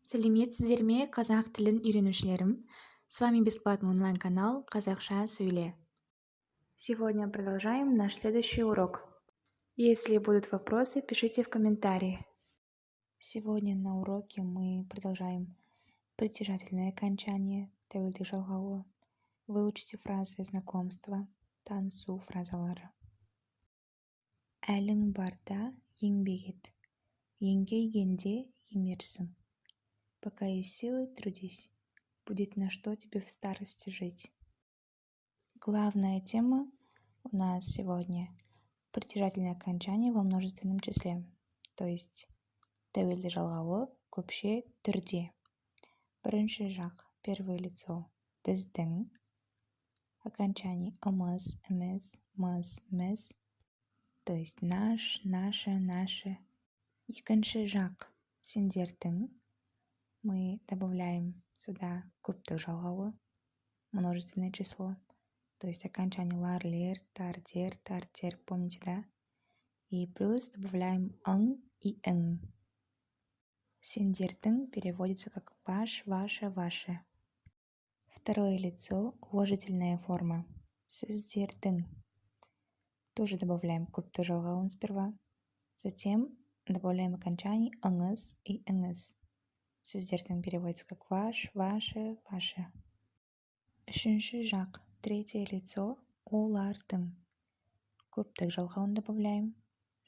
Сәлеметсіздер ме, қазақ тілін үйренушілерім? С вами бесплатный онлайн-канал «Казахша сөйле». Сегодня продолжаем наш следующий урок. Если будут вопросы, пишите в комментарии. Сегодня на уроке мы продолжаем притяжательное окончание тәуелді жалғауы. Выучите фразы знакомства, танысу фразалары. Әлің барда еңбек ет. Еңкейгенде емерсің. Пока есть силы, трудись. Будет на что тебе в старости жить. Главная тема у нас сегодня притяжательное окончание во множественном числе, то есть тәуелді жалғауы көпше түрде. Бірінші жақ, первое лицо, біздің, окончание ымыз, іміз, мыз, міз, то есть наш, наше, наше. Екінші жақ, сендердің, мы добавляем сюда көптік жалғауы, множественное число, то есть окончание лар, лер, тар, дер, тартер, помните, да? И плюс добавляем ың и ың. Сендердің переводится как ваш, ваше, ваше. Второе лицо, уважительная форма. Сіздердің. Тоже добавляем көптік жалғауын сперва. Затем добавляем окончание ыңыз и ыңыз. Сіздердің переводится как ваш, ваше, ваше. Үшінші жақ, третье лицо, олардың. Көптік жалғауын добавляем.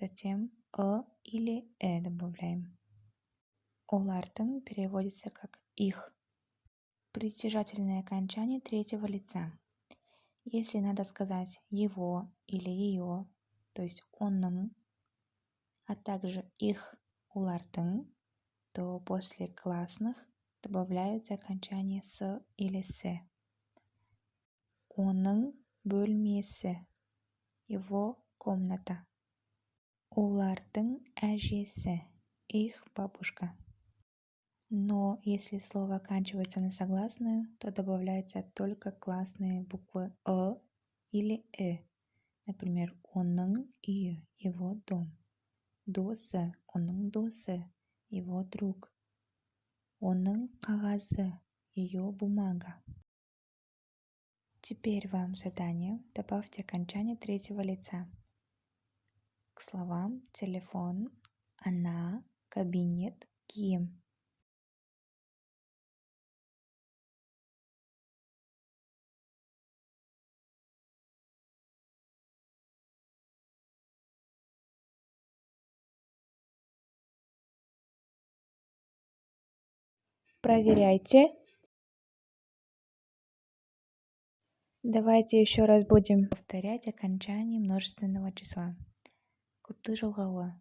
Затем или добавляем. Олардың переводится как их. Притяжательное окончание третьего лица. Если надо сказать его или ее, то есть онның, а также их, олардың, то после классных добавляются окончания с или с. Оның бөлмесі, его комната. Олардың әжесі, их бабушка. Но если слово оканчивается на согласную, то добавляются только классные буквы или Например, оның үйі, его дом. Досы, оның досы, его друг. Оның қағазы, ее бумага. Теперь вам задание. Добавьте окончание третьего лица к словам телефон, она, кабинет, киім. Проверяйте. Давайте еще раз будем повторять окончание множественного числа. Көптік жалғауы.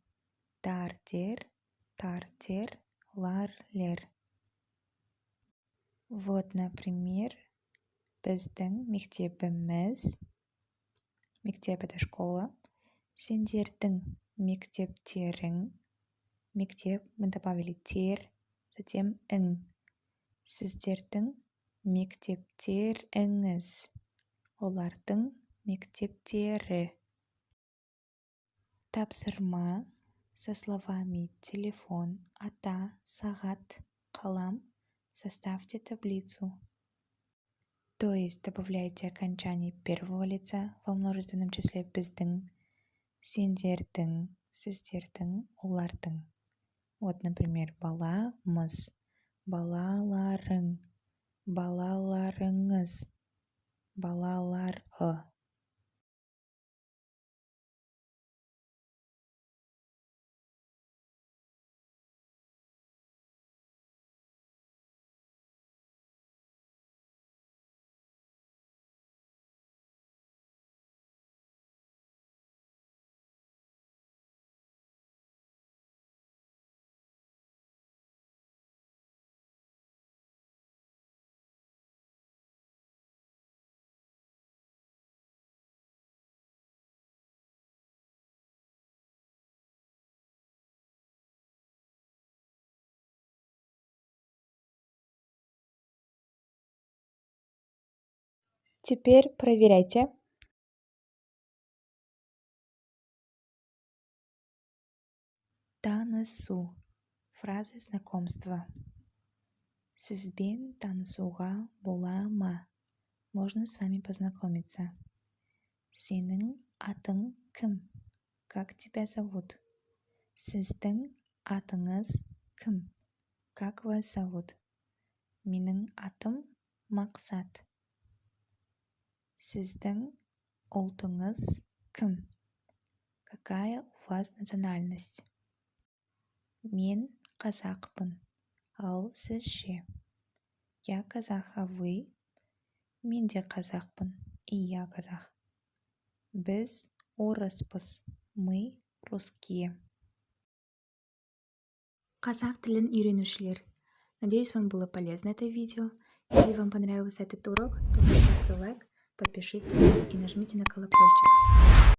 Тар-тер, тар-тер, лар-лер. Вот, например, біздің мектебіміз. Мектеп — это школа. Сендердің мектептерің. Мектеп мы добавили тер, затем ың. Сіздердің мектептеріңіз. Олардың мектептері. Тапсырма со словами телефон, ата, сағат, қалам. Составьте таблицу. То есть добавляйте окончание первого лица во множественном числе біздің, сендердің, сіздердің, олардың. Вот, например, баламыз, балаларың, балаларыңыз, балалары. Теперь проверяйте. Танысу. Фразы знакомства. Сізбен танысуға бола ма? Можно с вами познакомиться. Сенің атың кім? Как тебя зовут? Сіздің атыңыз кім? Как вас зовут? Менің атым Мақсат. Сіздің ұлтыңыз кім? Какая у вас национальность? Мен қазақпын, ал сіз ше? Я казах, а вы? Мен де қазақпын, и я казах. Біз орыспыз, мы русские. Қазақ тілін үйренушілер. Надеюсь, вам было полезно это видео. Если вам понравился этот урок, то поставьте лайк, подпишитесь и нажмите на колокольчик.